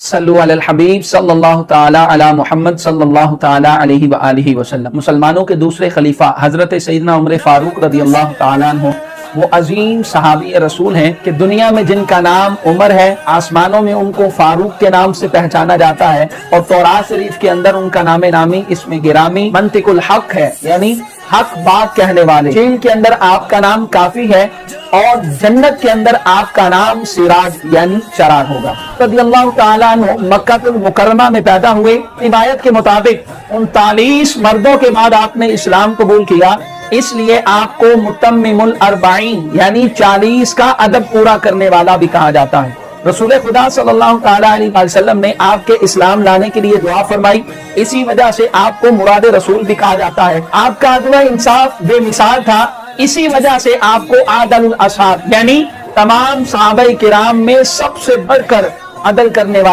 صلو علی الحبیب صلی اللہ تعالی علی محمد صلی اللہ تعالی علیہ وآلہ وسلم۔ مسلمانوں کے دوسرے خلیفہ حضرت سیدنا عمر فاروق رضی اللہ تعالیٰ عنہ وہ عظیم صحابی رسول ہیں کہ دنیا میں جن کا نام عمر ہے، آسمانوں میں ان کو فاروق کے نام سے پہچانا جاتا ہے، اور تورات شریف کے اندر ان کا نام نامی اسم گرامی منطق الحق ہے، یعنی حق بات کہنے والے۔ چین کے اندر آپ کا نام کافی ہے، اور جنت کے اندر آپ کا نام سراج یعنی چراغ ہوگا۔ رضی اللہ تعالیٰ عنہ مکہ المکرمہ میں پیدا ہوئے۔ روایت کے مطابق 39 مردوں کے بعد آپ نے اسلام قبول کیا، اس لیے آپ کو متمم الاربعین یعنی 40 کا ادب پورا کرنے والا بھی کہا جاتا ہے۔ رسول خدا صلی اللہ تعالیٰ علیہ وسلم نے آپ کے اسلام لانے کے لیے دعا فرمائی، اسی وجہ سے آپ کو مراد رسول بھی کہا جاتا ہے۔ آپ کا عدل و انصاف بے مثال تھا، اسی وجہ سے آپ کو عادل الاصحاب یعنی تمام صحابہ کرام میں سب سے بڑھ کر عدل کرنے والا